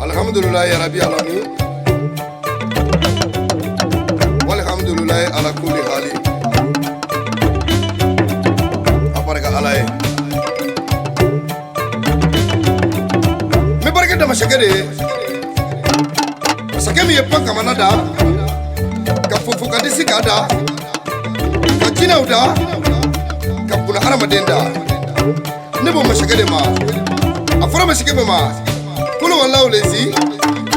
Alhamdulillah ya Rabbi alamin. Walhamdulillah ala kulli hali. Abaraka alay. Me baraka da mashagade. Sakemi yepan kamanada. Ka fufu ka disi kada. Ka jinauda. Ka puna haramadenda. Nebo mashagade ma. Afura mashagade ma. Kulu wallahu lazi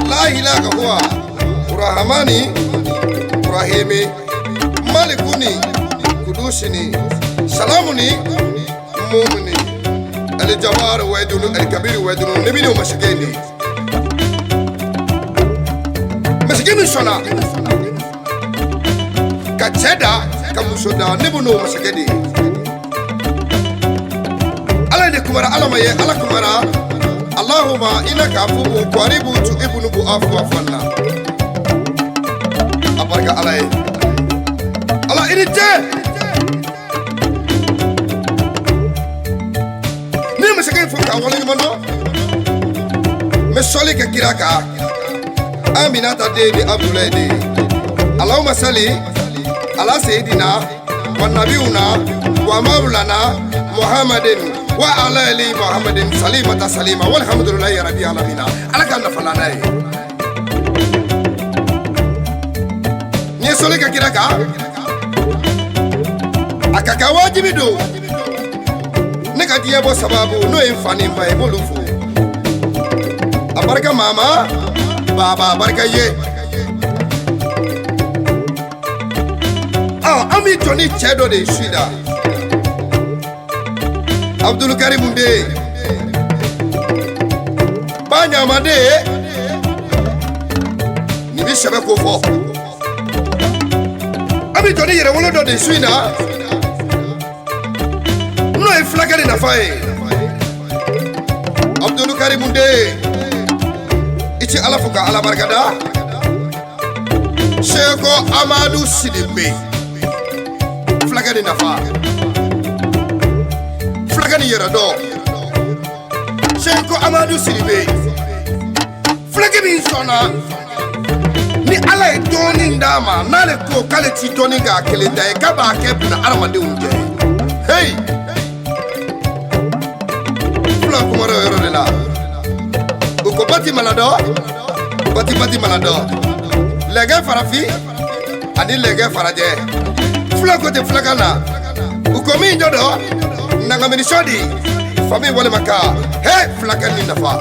la ilaha huwa Rahmani Rahimi Malikuni Kudushini Salamuni Mu'mini Al-Jawar wa yadunu Al-Kabir wa yadunu Nabini wa mashakeni Mashakeni shona Kacheda Kamusoda Nebunu wa mashakeni Ala ne kumara ala maye ala kumara Allahumma inaka afuwu qaribu tuhibbul afwa fanna. Abaraka alay. Allah irite. Ni masake fuka wala mano. Mesoli ka kiraka. Aminata de Abdullah de. Allahumma salli ala sayyidina wa nabiyuna wa maulana Muhammadin wa ala ali Muhammadin salimata salima walhamdulillah ya rabbi alamina alaka na falana yi ni sole ka kiraka akaka wajibi do ne ka diye bo sababu no infani mba e bolufu abaraka mama baba baraka ye ami toni chedo de shida Abdul Karim Munde Banya Made Ni bi sebe ko fo Abi toni yere wolo do de suina No e flagari na fae Abdul Karim Munde Ichi alafuka ala barkada Sheko Amadou Sidibé flagari na fae Flagani Yerado Sheko Amadou Sidibé Flagani Sona Ni ala e doni ndama Nale ko kale ti doni ga kele dae Kaba kebuna aramade unje Hey Fula kumaro yoro de la Uko bati malado Bati malado Lege farafi Adi lege faraje Fula kote flagana Uko mi njodo Nanga mini shodi Fami wale maka Hey flakani nafa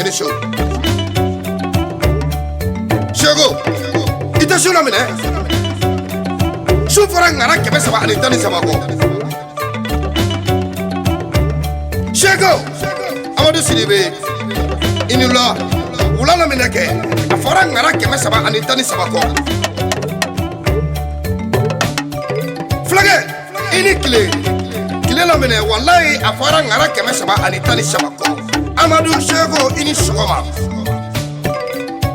Ini show Shogo Ita shuna mine Shufara ngara kebe saba anitani sabako Shogo Amadou Sidibé Inula Ulala mineke Afara ngara kebe saba anitani sabako Flage Ini kile Kilela mene wallahi afara ngara keme saba anitani shabako Amadou Shego ini shogoma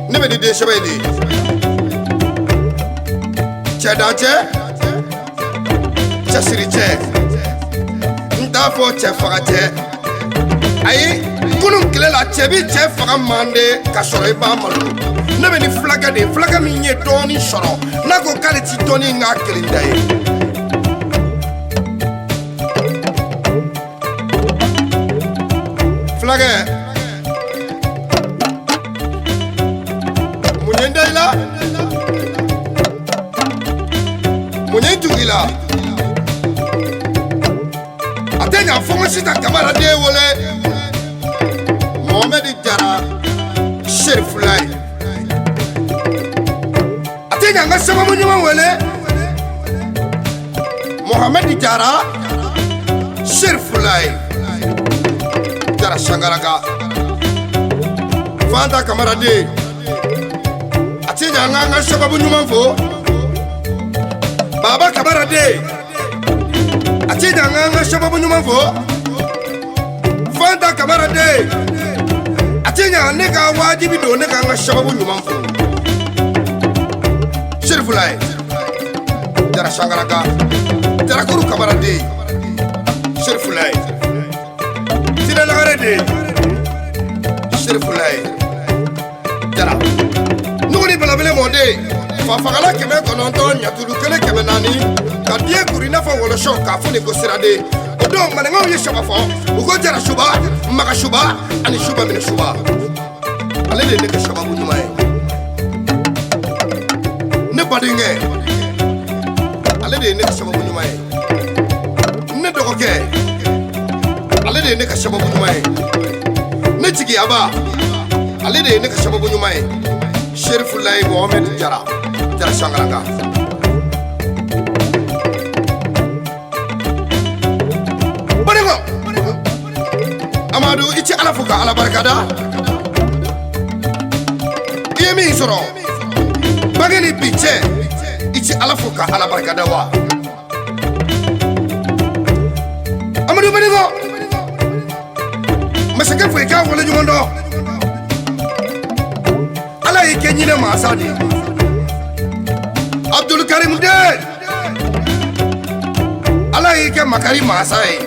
Nebe di de shabeli Chedache Chasiriche Ntafo chefagache Ayi Kunun kilela chebi chefaga mande Kasoro iba malu Nebe ni flaga minye doni shoro Nako kale ti doni nga kilindaye Flage Munyendela Munyentugila Atenya fongo sita kamara de wole Mohamed Jara Sheriff Lai Atenya nga sama munyuma wole Mohamed Jara Sheriff Lai Jara Shangaraka Fanta kamarade Atinya nga sababu nyuma fo Baba kamarade Atinya nga sababu nyuma fo Fanta kamarade Atinya neka wajibi do neka nga sababu nyuma fo Sheriff Lai jara Shangaraka jara Kuru Kamarade Sherifulay Sina Lagarede Sherifulay jara Nuguni Balabele Monde Fafagala Keme Kononton Yatulu Kele Keme Nani Kadie Kurina fa Wolosho Kafuni Kosirade Odo Manengo Yeshaba Fo Ugo jara Shuba Maga Shuba Ani Shuba Mine Shuba Alele Neke Shuba Bunumae Ne Badinge Alele Neke Shuba Bunumae Ne Dogoke Alele Neke Shuba Bunumae Ne Chigi Aba Alele Neke Shuba Bunumae Sherifulay Mohamed Jara Shangaraka Barigo Amadou Ichi Alafuka Alabarkada Yemi Soro Bageni Piche Ichi Alafuka Alabarkada wa Amadou Barigo Masaka Fuika Wole Jumondo Ala Ikenyine Masadi Abdul Karim de Ala Ike Makari Masai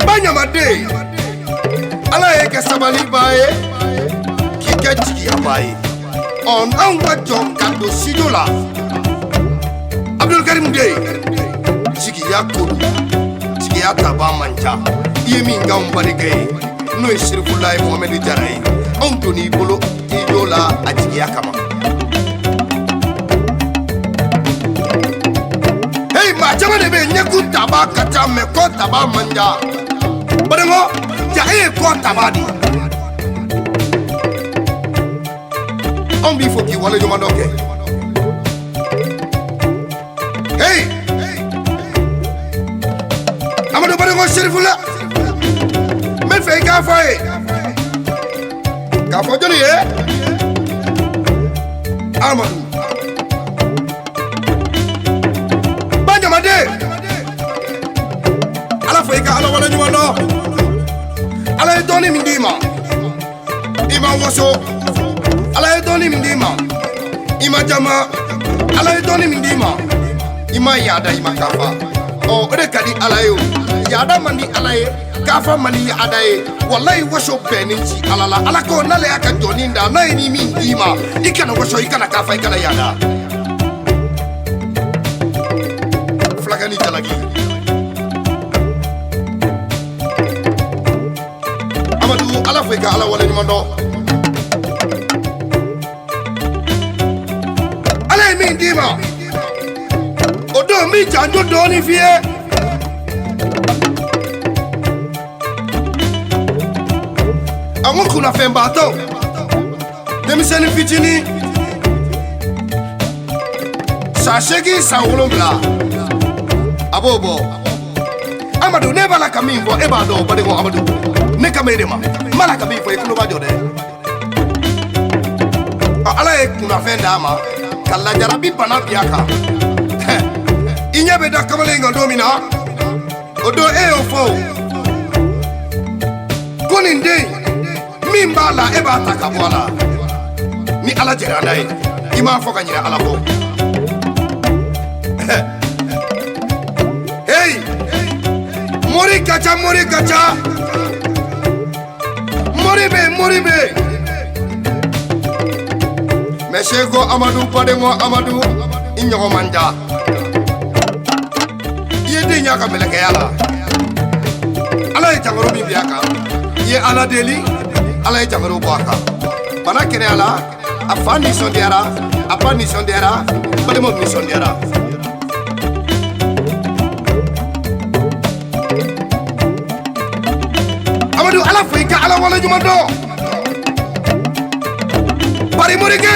Banyama de Ala Ike Sabali Baye Kike Chiki Abaye On Anga John Kando Sidola Abdul Karim de Chiki Yakudu Chiki Yataba Manja Yemi Ngambadege No Sherifulay Mohamed Jarai Antoni Bolo Idola Ajiki Yakama Jama de be nyeku taba kata me ko taba manja Badengo ja ko taba di On bi foki wala joma doke Hey Amadou Badengo Sherifulay Me fe ka faye Ka fo joni Amadou Ala Afrika ala wala nyundo ala doni mindima ima woso ala doni mindima ima jama ala doni mindima ima yada ima kafa o ode kadi ala yo yada mani ala ye kafa mani yada ye wallahi woso beninci ala ko nale aka doni nda na ni mindima ikana woso ikana kafa ikana yada flagani talagi Amadou ala Afrika ala wala nyundo ala mi ndima odo mi janjo doni fie Amon kuna femba to demiseni fitini Sashegi Saulomla Abobo Amadou ne bala kamimbo ebado Badengo Amadou ne kamerema mala kamimbo ekulo bajode ala ekuna fenda ma kala jarabi bana biaka Inyebe da kamalengo domina odo ofo koninde mimbala eba takabwala ni ala jerandai ima foka nyira ala bo Hey Mori kacha Moribe Meshego Amadou Badengo Amadou Inyogo manja Yede nyaka meleke yala Ala jangoro bi biaka Ye ala deli Ala jangoro boaka Bana kene ala Afani sondiara Apani sondiara Bademo mi sondiara Amadou ala Afrika ala wala nyundo Paris Murike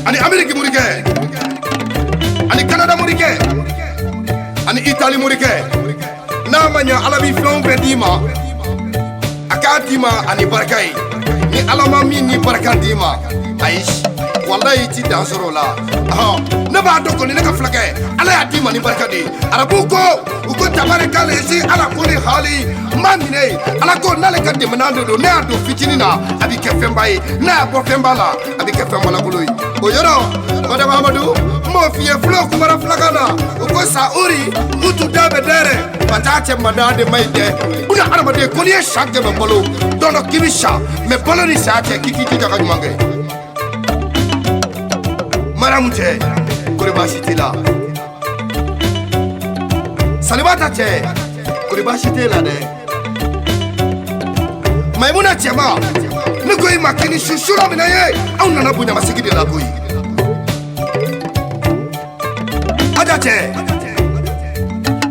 Ani Amerique Murike Ani Canada Murike Ani Italie Murike Namanya ala bi flon bedima Akadima ani barkai Ni alama mi ni barakandima Aish wallahi ti dansoro la ne ba doko ni ne ka flake ala ya dima ni barakadi arabuko uko tabaraka lezi ala kuli hali mamine ala ko nale ka demanando do ne ado fitini na abi ke fembaye na bo fembala abi ke fembala buluyi o yoro Madame Amadou, mon fille Flo Kumara Flagana, Uko Saouri, Utu Dabedere, Patate Madame de Maïde, Una Armade, Kolia Shak de Mapolo, Dono Kimisha, Mepoloni Sate, Kiki Tagamange. Maramute, Kuribashitila. Salibata Che, Kuribashitila de Maimuna Chema, Nugui Makini Shushura Minaye, Auna Bunya Masiki de la Gui. Adate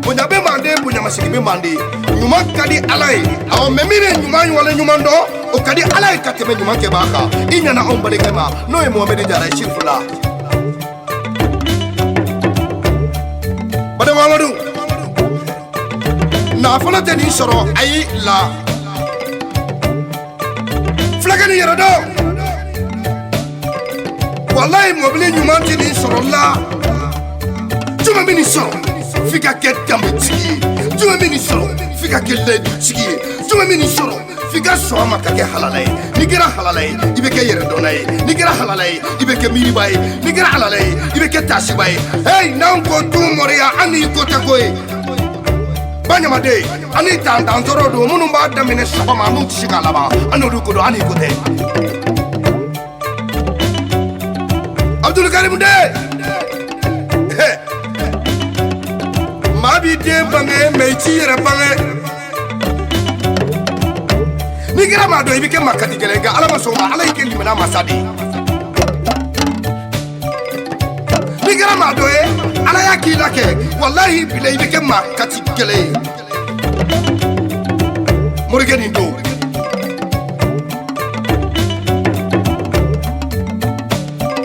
Bunyabe Mande, Bunya Masiki Mandi, Numan Kadi Alai, our Memire Numan Wale Numando, Okadi Alai Kateme Numanke Baka, Inyana Ombalikema, no Mohamed Jara Shifula. Madame Amadou, na fola teni soro ayi la flagani yarado wallahi mobile nyuma teni soro la tuma mini soro fika ke tambiti tuma mini soro fika ke ledu tigi tuma mini soro fika so amaka ke halalay nigira halalay ibeke yarado nay nigira halalay ibeke miri bay nigira halalay ibeke tashi bay hey nan ko tu moria ani ko takoy Banyamade, Anita and Danzoro, Munumba, the Minister of Mamut Shigalaba, and Urukudo Anikote. Abdul Karimude Mabi de Bange, Mechi, Rapange Nigramado, he became Makatigalega, Alamasoma, Alaki Limana Masadi. Nigramado, Alayaki Lake, Wallahi, Bilay became Makatikele Morganindo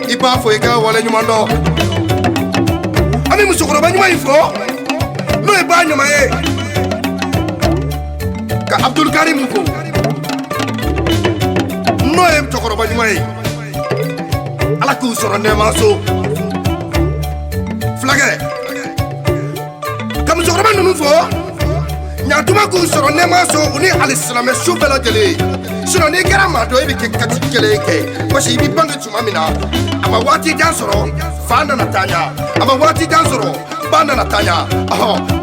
Ipa Foika, Walla Numando. I mean, Musukurabani for no Banyamae Abdul Karimuko. No, I'm Tokorabani. Alakus or Nemaso. Flagge Comme je remets nous for Nyatuma ku soro nema so uni alislam shubela jele sino ni garama do ibike katikele ke ko shi bi bangi tuma mina ama wati jansoro fanda natanya ama wati jansoro banda natanya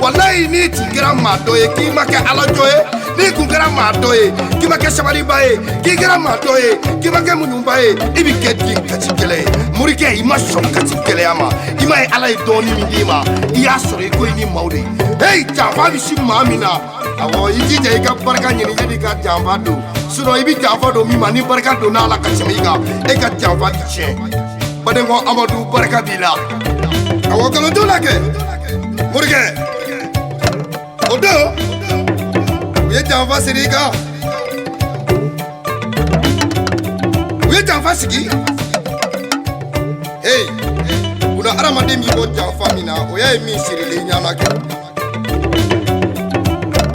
wallahi ni ti garama do e ki make alajoe ni ku garama do e ki make shabari bae ki garama do e ki make munyumba e ibike ti katikele murike imasho katikele ama imai alai doni minima iya soro ko ni maudi hey jafa bi shi mamina awo yiji je ga barka nyini jadi ka jafa do suro ibi jafa do mi mani barka do na la ka chemiga e ka jafa ti che badengo Amadou barka bila awo kalo do la ke murike odo ye jafa sirika ye jafa sigi hey una aramade mi bo jafa mina o ya mi sirile nyana ke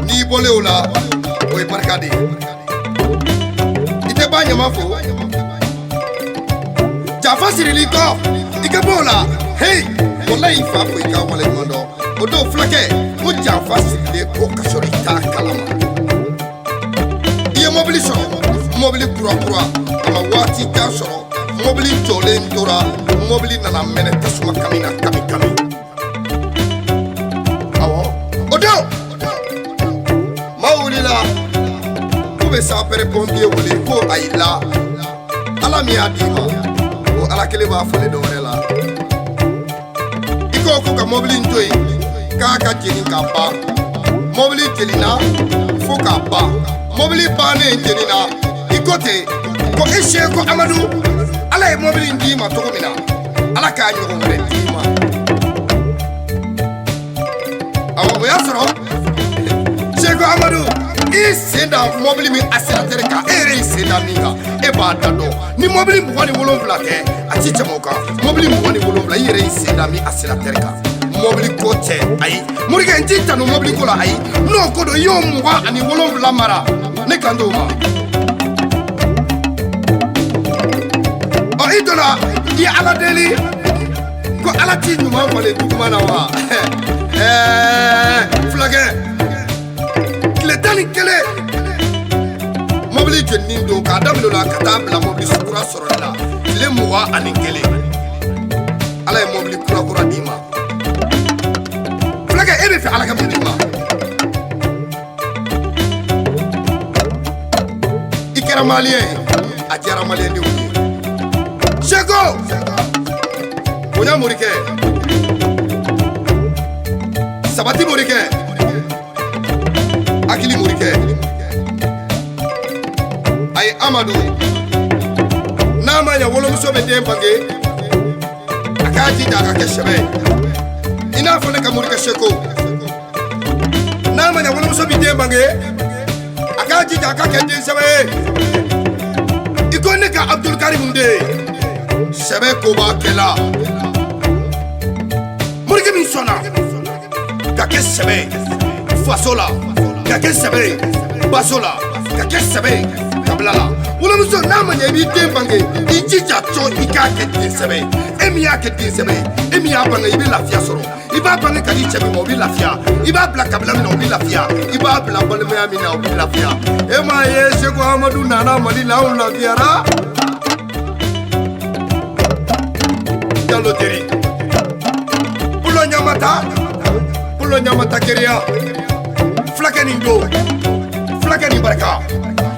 ni bole ola o barkade ite banya mafo jafa sirile ko ike bola hey wallahi fa ko ika wala mondo odo flake o jafa sirile ko kasori ta kalama iye mobili kura ama wati kasoro mobili jole ndora mobili na la mene tasuma kamina kami awo odo maulila kube sa pere pompier wole ko ayila ala mi adima o ala kele ba fole do rela iko ko ka mobili ntoy ka jeni ka ba mobili telina fo ka ba mobili ba ne jenina ikote ko eshe ko Amadou ala e mobili ndima to mina ala ka nyogo ngare ndima awo ya soro Chego Amadou isenda mobili mi asiratere ka ere isenda minga e ba dado ni mobili mwani wolonvla ke achiche moka mobili mwani wolonvla ere isenda mi asiratere ka mobili kote ayi murike njita no mobili kola ayi no kodo yo mwa ani wolonvla mara ne kando ma idola ya ala deli ko ala ti nyuma fale duguma na wa flage kletani kele mobili jenni do ka dablo la kata bla mobili sukura sorola le muwa ani kele ala ye mobili kura d'i ma fulakɛ e bɛ fɛ ala ka mun d'i ma i kɛra maliyɛn ye a diyara maliyɛndenw ye Seko bonya morikɛ sabati morikɛ hakili morikɛ a ye Amadu n'a ma ɲɛ wolomuso bɛ den bange a k'a jija a ka kɛ sɛbɛ i n'a fɔ ne ka morikɛ Seko n'a ma ɲɛ wolomuso bɛ den bange a k'a jija a ka kɛ den sɛbɛ ye i ko ne ka Abdulkarim den sɛbɛ koba kɛla morikɛ min sɔnna ka kɛ sɛbɛ faso la ka kɛ sɛbɛ baso la ka kɛ sɛbɛ kabila la wolomuso n'a ma ɲɛ i b'i den bange i jija cɔ i k'a kɛ den sɛbɛ e min y'a kɛ den sɛbɛ e min y'a bange i bɛ lafiya sɔrɔ i b'a bange ka di cɛ min ma o bɛ lafiya i b'a bila kabila min na o bɛ lafiya i b'a bila balimaya min na o bɛ lafiya e m'a ye Seko Amadu nana Mali la anw lafiyara Jalo teri pulo ɲamata keriya fulakɛ nin do fulakɛ nin barika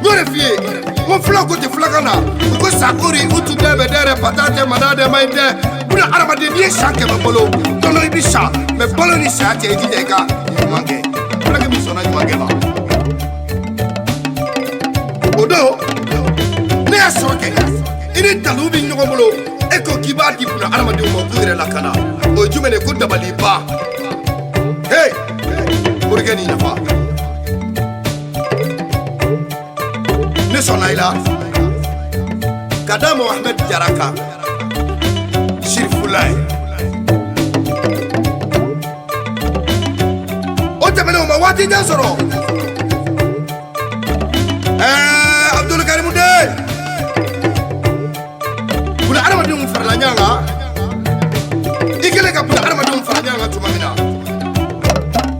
y'o de f'i ye n ko fula ko tɛ fulakan na u ko sakori u tun bɛɛ bɛ dɛrɛ patate madade maɲi tɛ buna adamaden n'i ye san 100 balo don dɔ i bi sa mais balo ni saya cɛ i jija i ka ɲuman kɛ fulakɛ min sɔnna ɲuman kɛ ma o don ne y'a sɔrɔ kɛ i ni dalu bɛ ɲɔgɔn bolo e ko k'i b'a di buna adamadenw ma k'u yɛrɛ lakana o ye jumɛn de ko dabaliba hey morikɛ nin nafa ne sɔnna i la ka da Mohamed Jaraka Sirifulaye o tɛmɛnen o ma waati jan sɔrɔ Abdulkarim den buna adamadenw farala ɲɔgɔn kan i kɛlen ka buna adamadenw fara ɲɔgɔn kan tuma min na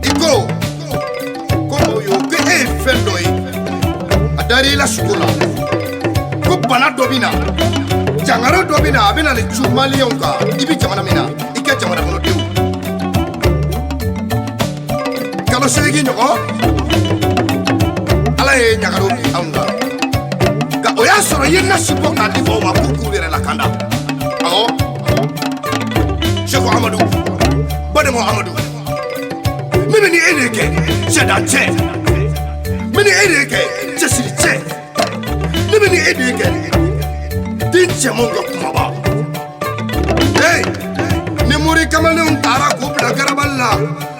i ko o ye fɛn dɔ ye a dar'i la suko la ko bana dɔ bɛ na jangaro dɔ bɛ na a bɛ na le cu maliyɛnw kan i bɛ jamana min na i kɛ jamana kɔnɔdenw kalo 8 ɲɔgɔn ala ye ɲagaro bi anw na nka o y'a sɔrɔ i ye nasi bɔ k'a di faw ma k'u k'u yɛrɛ lakanda awɔ Seko Amadu Bademo Amadu min bɛ ni e de kɛ cɛdan cɛ min ni e de kɛ cɛsiri cɛ ne bɛ ni e de kɛ den cɛmanw ka kumaba hey ni mori kamalenw taara k'u bila garabali la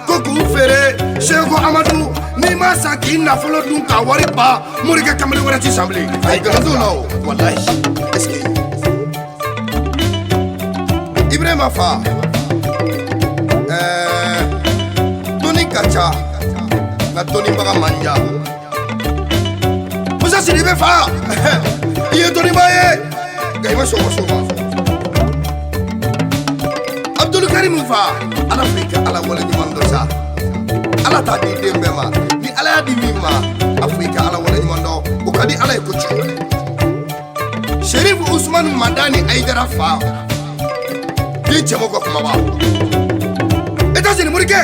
ko k'u feere Seko Amadu n'i ma san k'i nafolo dun ka wari ba morikɛ kamalen wɛrɛ t'i san bilen ayi galon la o walayi est-ce que Ibrahima fa doni ka ca nka donibaga man ja Musa Sidibe fa i ye doniba ye nka i ma sɔn waso ma Abdulkarim fa ala f'i ka ala wale ɲuman dɔ sa ala t'a di den bɛɛ ma ni ala y'a di min ma a f'i ka ala wale ɲuman dɔ o ka di ala ye ko cogo Sherif Usman Madani Aidara fa den cɛmanw ka kumaba États-Unis morikɛ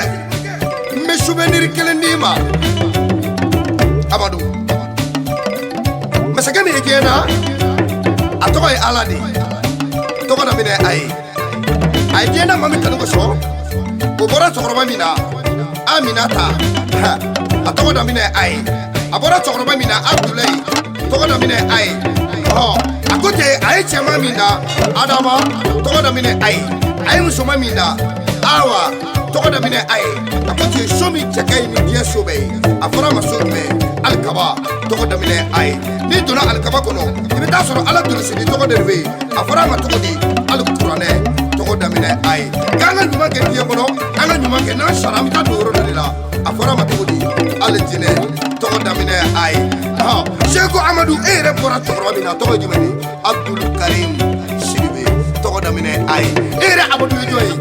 n bɛ souvenir kelen d'i ma Amadu masakɛ min ye diɲɛ na a tɔgɔ ye Ala de tɔgɔ dɔ minɛ a ye diɲɛ na maa min kanu kosɔn o bɔra cɛkɔrɔba min na Aminata a tɔgɔ dɔ minɛ a ye a bɔra cɛkɔrɔba min na Abdulayi tɔgɔ dɔ minɛ a ye a ko ten a ye cɛman min na Adama tɔgɔ dɔ minɛ a ye musoman min na Awa tɔgɔ dɔ minɛ a ye a ko ten so min cɛ ka ɲi ni diɲɛ so bɛɛ ye a fɔra a ma so jumɛn Alikaba tɔgɔ dɔ minɛ a ye n'i donna Alikaba kɔnɔ i bɛ taa sɔrɔ Ala dolisiri tɔgɔ de bɛ yen a fɔra a ma cogo di Alikuranɛ tɔgɔ dɔ minɛ a ye k'an ka ɲuman kɛ diɲɛ kɔnɔ an ka ɲuman kɛ n'an sara an bɛ taa don yɔrɔ dɔ de la a fɔra a ma cogo di Alijinɛ tɔgɔ dɔ minɛ a ye Seko Amadu e yɛrɛ bɔra cɛkɔrɔba min na tɔgɔ ye jumɛn ye Abdulkarim Sidibe tɔgɔ dɔ minɛ a ye e yɛrɛ Amadu ye jɔn ye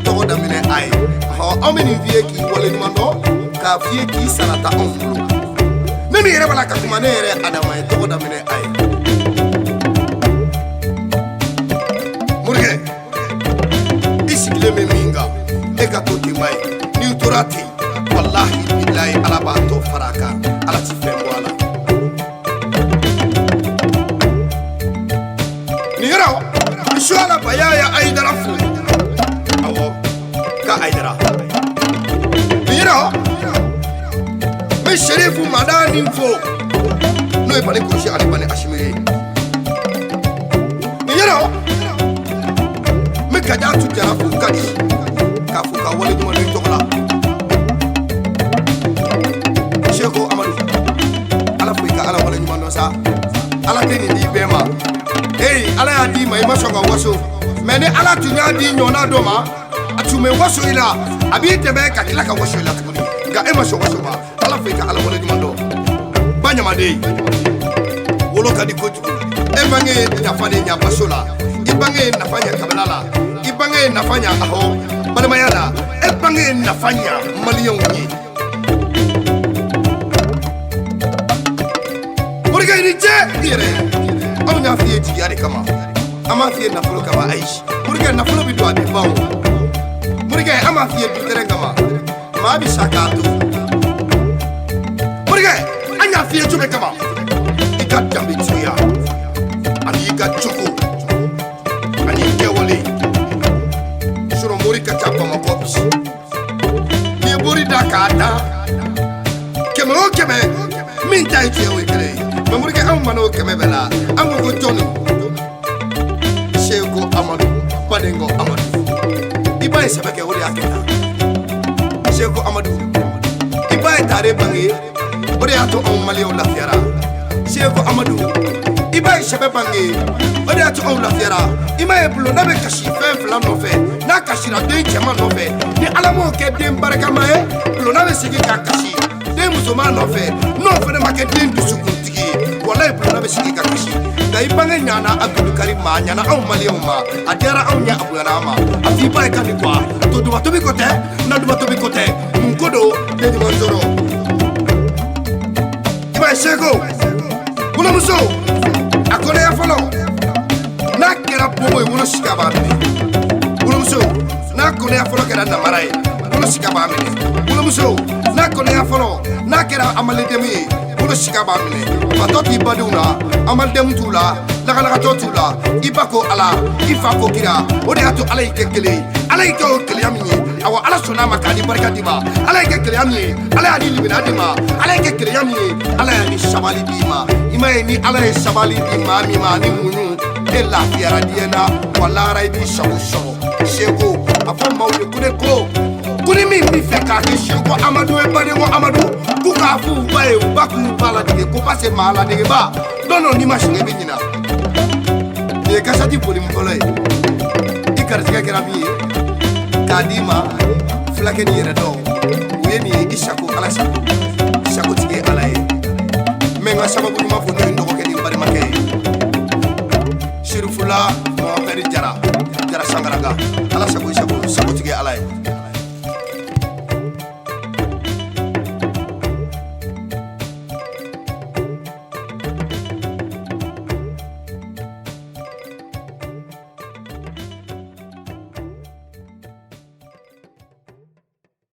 tɔgɔ dɔ minɛ a ye anw bɛ nin f'i ye k'i wale ɲuman dɔn k'a f'i ye k'i sarata anw bolo ne min yɛrɛ b'a la ka kuma ne yɛrɛ Adama ye tɔgɔ dɔ minɛ a ye morikɛ leme minga e ka to te mai ni utorati wallahi billahi ala ba to faraka ala ti fembo ala ni yara inshallah bayaya aidara fu awo ka aidara ni yara me sherifu madani fo no e pale kushi ali bane ashimire ni yara me kaja tu jara fu kadi ka fu ka wale dum ni tokla Sheko Amadou ala fu ka ala wale dum no sa ala teni di bema ala ya di ma ima songa waso me ne ala tunya di nyona do ma atume waso ila abi tebe ka kila ka waso ila tukuni ga ema so waso ma ala fu ka ala wale dum do banya ma de wolo ka di ko tu e bange ta fane nya basola ibange nafanya kabalala ibange nafanya aho bale mayala e bange nafanya maliyon ni muriga ni je dire on a fiye ti yare kama ama fiye na folo kama aishi muriga na folo bi do abi bawo muriga ama fiye bi tere kama ma bi shakatu muriga anya fiye jube kama ikadambi tiya ani ikachoko ani kewole suro muri kachapa makopis ni buri dakada kemo keme min tai tiyo ikele memuri ke am mano keme bela am ko joni Sheko Amadou Padengo Amadou ibaye sabake wori aketa Sheko Amadou ibaye tare bangi wori ato on maliyo la fiara Sheko Amadou ibaye shabe bangi wori ato on la fiara imaye bulo nabe kashi fen flam no fe na kashira de jama no fe ni alamo ke dem baraka mae bulo nabe sigi ka kashi de musoma no fe de make den dusukuntigi wallahi bulo nabe sigi ka kashi da ibange nyana Abdul Karim ma nyana aw maliyo ma adera aw nya abu yarama afi baye kan kwa to duba to bi kote na duba to bi kote mun kodo de di manzoro ibaye Sheko bulo muso akole ya folo na kera bobo bulo shikaba mini bulo muso na kole ya folo kera na marai bulo shikaba mini bulo muso na kole ya folo na kera amale demi bulo shikaba mini patoti baduna amal dem tula laga to tula ibako ala ifako kira odi ato ala ikekele ala iko kele amini awa ala sona makani barka dima ala ikekele amini ala adi libina dima ala ikekele amini ala ni shabali dima imaye ni ala shabali dima mi ma ni munu ella fiara diena wala raibi shabu Sheko afo mawle kune ko kuni mi feka ke Sheko Amadou e Padengo Amadou ku ka fu bae baku bala dige ko passe mala dige ba dono ni machine be nyina e kasati poli mkolay ikartika kerabi kadima flake ni redo weni ishako alasa ishako tige alaye menga sababu ni mafu no ndoko ke ni bari makay Shirufula Mohamed Jara Sangaraga ala sako tige alaye